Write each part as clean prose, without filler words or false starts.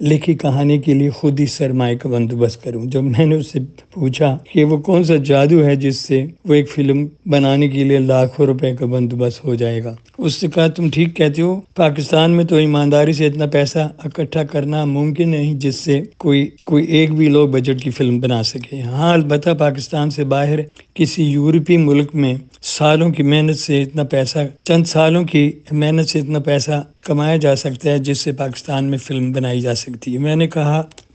لکھی کہانی کے لیے خود ہی سرمایہ کا بندوبست کروں۔ جب میں نے اس سے پوچھا کہ وہ کون سا جادو ہے جس سے وہ ایک فلم بنانے کے لیے لاکھوں روپے کا بندوبست ہو جائے گا، اس نے کہا تم ٹھیک کہتے ہو، پاکستان میں تو ایمانداری سے اتنا پیسہ اکٹھا کرنا ممکن نہیں جس سے کوئی ایک بھی لو بجٹ کی فلم بنا سکے۔ ہاں البتہ پاکستان سے باہر کسی یورپی ملک میں سالوں کی محنت سے اتنا پیسہ، چند سالوں کی محنت سے اتنا پیسہ کمایا جا سکتا ہے جس سے پاکستان میں فلم بنائی جا سکتی ہے۔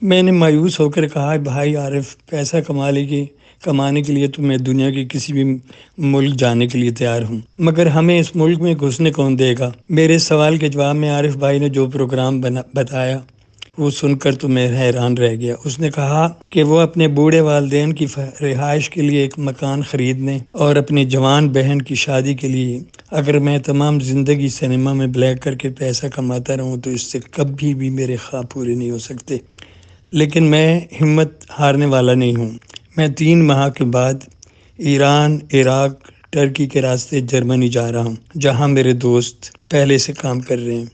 میں نے مایوس ہو کر کہا بھائی عارف، پیسہ کمانے کے لیے تو میں دنیا کے کسی بھی ملک جانے کے لیے تیار ہوں، مگر ہمیں اس ملک میں گھسنے کون دے گا؟ میرے سوال کے جواب میں عارف بھائی نے جو پروگرام بتایا وہ سن کر تو میں حیران رہ گیا۔ اس نے کہا کہ وہ اپنے بوڑھے والدین کی رہائش کے لیے ایک مکان خریدنے اور اپنی جوان بہن کی شادی کے لیے اگر میں تمام زندگی سنیما میں بلیک کر کے پیسہ کماتا رہوں تو اس سے کبھی بھی میرے خواب پورے نہیں ہو سکتے، لیکن میں ہمت ہارنے والا نہیں ہوں۔ میں 3 ماہ کے بعد ایران، عراق، ٹرکی کے راستے جرمنی جا رہا ہوں جہاں میرے دوست پہلے سے کام کر رہے ہیں،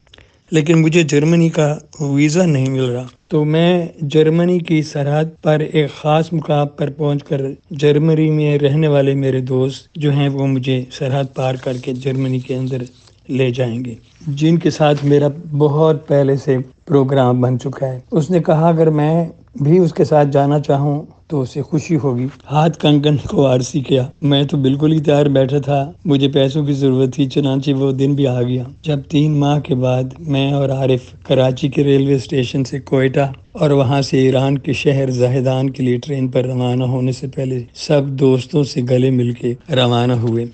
لیکن مجھے جرمنی کا ویزا نہیں مل رہا، تو میں جرمنی کی سرحد پر ایک خاص مقام پر پہنچ کر جرمنی میں رہنے والے میرے دوست جو ہیں وہ مجھے سرحد پار کر کے جرمنی کے اندر لے جائیں گے، جن کے ساتھ میرا بہت پہلے سے پروگرام بن چکا ہے۔ اس نے کہا اگر میں بھی اس کے ساتھ جانا چاہوں تو اسے خوشی ہوگی۔ ہاتھ کنگن کو آرسی کیا، میں تو بالکل ہی تیار بیٹھا تھا، مجھے پیسوں کی ضرورت تھی، چنانچہ وہ دن بھی آ گیا جب 3 ماہ کے بعد میں اور عارف کراچی کے ریلوے اسٹیشن سے کوئٹہ اور وہاں سے ایران کے شہر زاہدان کے لیے ٹرین پر روانہ ہونے سے پہلے سب دوستوں سے گلے مل کے روانہ ہوئے۔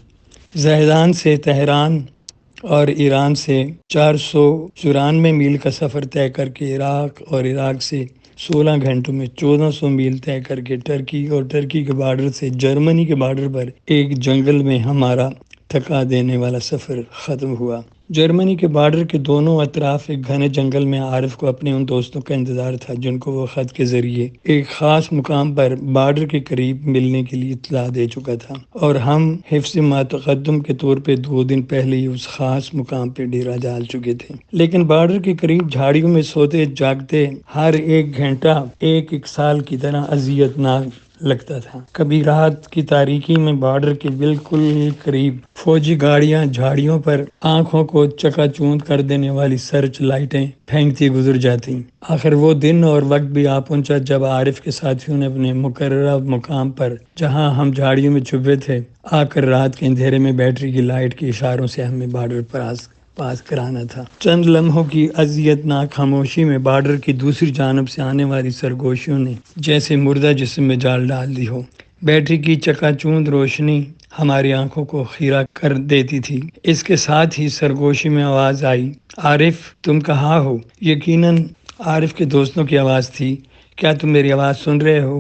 زاہدان سے تہران اور ایران سے 494 میل کا سفر طے کر کے عراق اور عراق سے 16 گھنٹوں میں 1400 میل طے کر کے ٹرکی اور ٹرکی کے بارڈر سے جرمنی کے بارڈر پر ایک جنگل میں ہمارا تھکا دینے والا سفر ختم ہوا۔ جرمنی کے بارڈر کے دونوں اطراف ایک گھنے جنگل میں عارف کو اپنے ان دوستوں کا انتظار تھا جن کو وہ خط کے ذریعے ایک خاص مقام پر بارڈر کے قریب ملنے کے لیے اطلاع دے چکا تھا، اور ہم حفظ متقدم کے طور پہ 2 دن پہلے ہی اس خاص مقام پہ ڈیرا ڈال چکے تھے۔ لیکن بارڈر کے قریب جھاڑیوں میں سوتے جاگتے ہر ایک گھنٹہ ایک سال کی طرح اذیت ناک لگتا تھا۔ کبھی رات کی تاریکی میں بارڈر کے بالکل قریب فوجی گاڑیاں جھاڑیوں پر آنکھوں کو چکا چوند کر دینے والی سرچ لائٹیں پھینکتی گزر جاتی۔ آخر وہ دن اور وقت بھی آ پہنچا جب عارف کے ساتھیوں نے اپنے مقررہ مقام پر جہاں ہم جھاڑیوں میں چھپے تھے آ کر رات کے اندھیرے میں بیٹری کی لائٹ کے اشاروں سے ہمیں بارڈر پر پاس کرانا تھا۔ چند لمحوں کی اذیت ناک خاموشی میں بارڈر کی دوسری جانب سے آنے والی سرگوشیوں نے جیسے مردہ جسم میں جال ڈال دی ہو۔ بیٹری کی چکا چوند روشنی ہماری آنکھوں کو خیرہ کر دیتی تھی۔ اس کے ساتھ ہی سرگوشی میں آواز آئی، عارف تم کہاں ہو؟ یقیناً عارف کے دوستوں کی آواز تھی۔ کیا تم میری آواز سن رہے ہو؟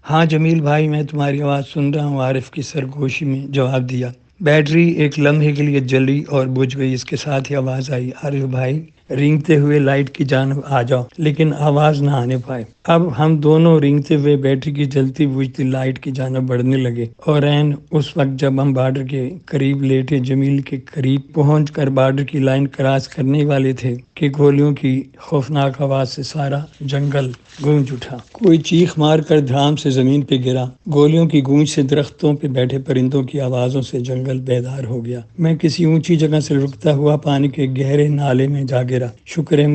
ہاں جمیل بھائی، میں تمہاری آواز سن رہا ہوں، عارف کی سرگوشی میں جواب دیا۔ بیٹری ایک لمحے کے لیے جلی اور بجھ گئی۔ اس کے ساتھ ہی آواز آئی، عارف بھائی رینگتے ہوئے لائٹ کی جانب آ جاؤ، لیکن آواز نہ آنے پائے۔ اب ہم دونوں رینگتے ہوئے بیٹری کی جلتی بجھتی لائٹ کی جانب بڑھنے لگے، اور عین اس وقت جب ہم بارڈر کے قریب لیٹے جمیل کے قریب پہنچ کر بارڈر کی لائن کراس کرنے والے تھے کہ گولیوں کی خوفناک آواز سے سارا جنگل گونج اٹھا۔ کوئی چیخ مار کر دھڑام سے زمین پہ گرا۔ گولیوں کی گونج سے درختوں پہ بیٹھے پرندوں کی آوازوں سے جنگل بیدار ہو گیا۔ میں کسی اونچی جگہ سے رکتا ہوا پانی کے گہرے نالے میں جا گرا۔ شکر ہے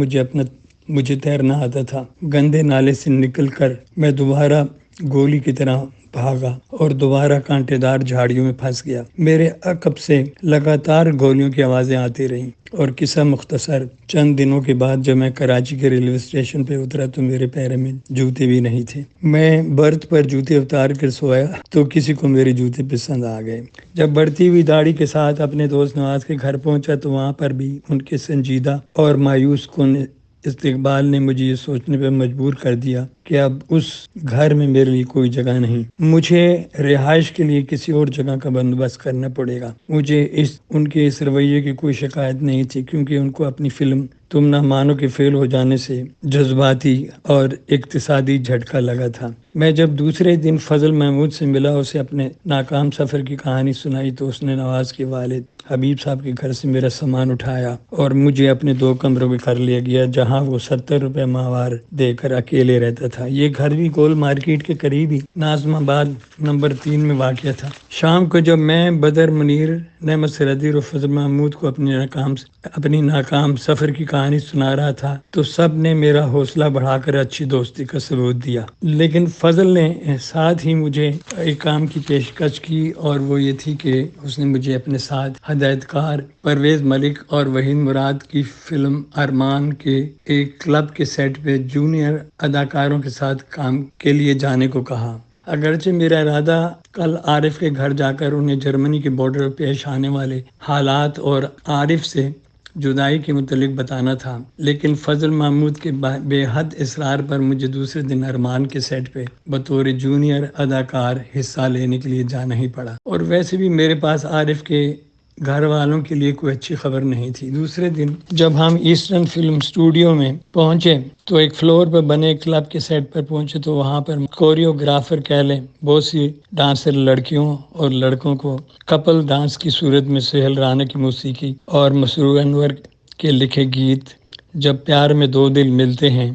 مجھے تیرنا آتا تھا۔ گندے نالے سے نکل کر میں دوبارہ گولی کی طرح بھاگا اور دوبارہ کانٹے دار جھاڑیوں میں پھنس گیا۔ میرے عقب سے لگاتار گولیوں کی آوازیں آتی رہیں، اور قصہ مختصر، چند دنوں کے بعد جب میں کراچی کے ریلوے اسٹیشن پہ اترا تو میرے پیروں میں جوتے بھی نہیں تھے۔ میں برتھ پر جوتے اتار کر سویا تو کسی کو میرے جوتے پسند آ گئے۔ جب بڑھتی ہوئی داڑھی کے ساتھ اپنے دوست نواز کے گھر پہنچا تو وہاں پر بھی ان کے سنجیدہ اور مایوس کن استقبال نے مجھے یہ سوچنے پہ مجبور کر دیا کہ اب اس گھر میں میرے لیے کوئی جگہ نہیں، مجھے رہائش کے لیے کسی اور جگہ کا بندوبست کرنا پڑے گا۔ مجھے ان کے اس رویے کی کوئی شکایت نہیں تھی، کیونکہ ان کو اپنی فلم تم نہ مانو کے فیل ہو جانے سے جذباتی اور اقتصادی جھٹکا لگا تھا۔ میں جب دوسرے دن فضل محمود سے ملا، اسے اپنے ناکام سفر کی کہانی سنائی تو اس نے نواز کے والد حبیب صاحب کے گھر سے میرا سامان اٹھایا اور مجھے اپنے 2 کمروں میں کر لیا گیا، جہاں وہ 70 روپے ماہوار دے کر اکیلے رہتا تھا۔ یہ گھر بھی گول مارکیٹ کے قریب ہی ناظم آباد نمبر 3 میں واقع تھا۔ شام کو جب میں بدر منیر، نعمت سردی اور فضل محمود کو اپنی ناکام سفر کی کہانی سنا رہا تھا تو سب نے میرا حوصلہ بڑھا کر اچھی دوستی کا ثبوت دیا، لیکن فضل نے ساتھ ہی مجھے ایک کام کی پیشکش کی، اور وہ یہ تھی کہ اس نے مجھے اپنے ساتھ ہدایت کار پرویز ملک اور وحید مراد کی فلم ارمان کے ایک کلب کے سیٹ پہ جونیئر اداکاروں کے ساتھ کام کے لیے جانے کو کہا۔ اگرچہ میرا ارادہ کل عارف کے گھر جا کر انہیں جرمنی کے بارڈر پر پیش آنے والے حالات اور عارف سے جدائی کے متعلق بتانا تھا، لیکن فضل محمود کے بے حد اصرار پر مجھے دوسرے دن ارمان کے سیٹ پہ بطور جونیئر اداکار حصہ لینے کے لیے جانا ہی پڑا، اور ویسے بھی میرے پاس عارف کے گھر والوں کے لیے کوئی اچھی خبر نہیں تھی۔ دوسرے دن جب ہم ایسٹرن فلم اسٹوڈیو میں پہنچے تو ایک فلور پر بنے کلب کے سیٹ پر پہنچے تو وہاں پر کوریوگرافر کہہ لیں بہت سی ڈانسر لڑکیوں اور لڑکوں کو کپل ڈانس کی صورت میں سہیل رانا کی موسیقی اور مسرور انور کے لکھے گیت جب پیار میں 2 دل ملتے ہیں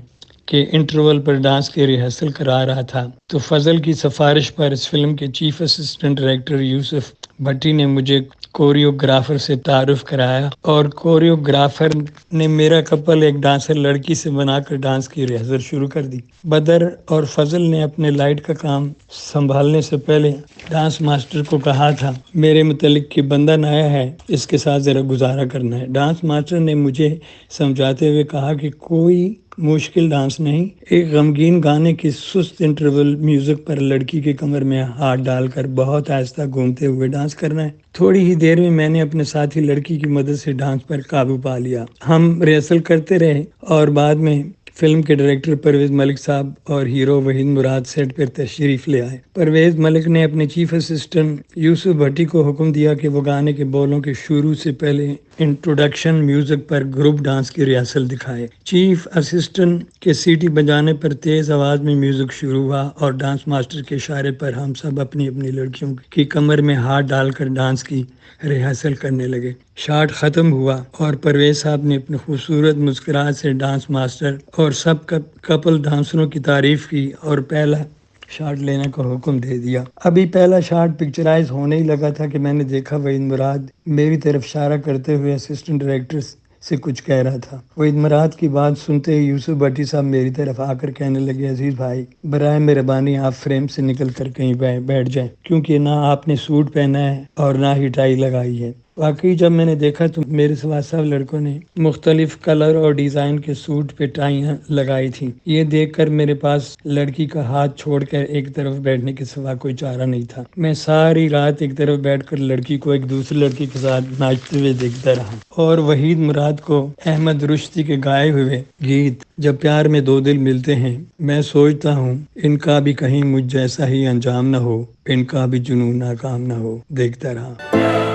کہ انٹرول پر ڈانس کی ریہرسل کرا رہا تھا تو فضل کی سفارش پر اس فلم کے چیف اسسٹنٹ ڈائریکٹر یوسف بھٹی نے مجھے کوریوگرافر سے تعارف کرایا، اور کوریوگرافر نے میرا کپل ایک ڈانسر لڑکی سے بنا کر ڈانس کی ریہرسل شروع کر دی۔ بدر اور فضل نے اپنے لائٹ کا کام سنبھالنے سے پہلے ڈانس ماسٹر کو کہا تھا میرے متعلق کہ بندہ نیا ہے، اس کے ساتھ ذرا گزارا کرنا ہے۔ ڈانس ماسٹر نے مجھے سمجھاتے ہوئے کہا کہ کوئی مشکل ڈانس نہیں، ایک غمگین گانے کی سست انٹرول میوزک پر لڑکی کے کمر میں ہاتھ ڈال کر بہت آہستہ گھومتے ہوئے ڈانس کرنا ہے۔ تھوڑی ہی دیر میں نے اپنے ساتھی لڑکی کی مدد سے ڈانس پر قابو پا لیا۔ ہم ریہرسل کرتے رہے اور بعد میں فلم کے ڈائریکٹر پرویز ملک صاحب اور ہیرو وحید مراد سیٹ پر تشریف لے آئے۔ پرویز ملک نے اپنے چیف اسسٹنٹ یوسف بھٹی کو حکم دیا کہ وہ گانے کے بولوں کے شروع سے پہلے انٹروڈکشن میوزک پر گروپ ڈانس کی ریہرسل دکھائے۔ چیف اسسٹنٹ کے سیٹی بجانے پر تیز آواز میں میوزک شروع ہوا اور ڈانس ماسٹر کے اشارے پر ہم سب اپنی اپنی لڑکیوں کی کمر میں ہاتھ ڈال کر ڈانس کی ریہرسل کرنے لگے۔ شاٹ ختم ہوا اور پرویز صاحب نے اپنی خوبصورت مسکراہٹ سے ڈانس ماسٹر اور سب کپل ڈانسروں کی تعریف کی اور پہلا شاٹ لینے کا حکم دے دیا۔ ابھی پہلا شاٹ پکچرائز ہونے ہی لگا تھا کہ میں نے دیکھا وحید مراد میری طرف اشارہ کرتے ہوئے اسسٹنٹ ڈائریکٹر سے کچھ کہہ رہا تھا۔ وحید مراد کی بات سنتے ہی یوسف بھٹی صاحب میری طرف آ کر کہنے لگے عزیز بھائی، برائے مہربانی آپ فریم سے نکل کر کہیں بیٹھ جائیں، کیونکہ نہ آپ نے سوٹ پہنا ہے اور نہ ہی ٹائی لگائی ہے۔ واقعی جب میں نے دیکھا تو میرے سوا سب لڑکوں نے مختلف کلر اور ڈیزائن کے سوٹ پہ ٹائیاں لگائی تھیں۔ یہ دیکھ کر میرے پاس لڑکی کا ہاتھ چھوڑ کر ایک طرف بیٹھنے کے سوا کوئی چارہ نہیں تھا۔ میں ساری رات ایک طرف بیٹھ کر لڑکی کو ایک دوسری لڑکی کے ساتھ ناچتے ہوئے دیکھتا رہا اور وحید مراد کو احمد رشدی کے گائے ہوئے گیت جب پیار میں 2 دل ملتے ہیں میں سوچتا ہوں ان کا بھی کہیں مجھ جیسا ہی انجام نہ ہو، ان کا بھی جنون ناکام نہ ہو دیکھتا رہا۔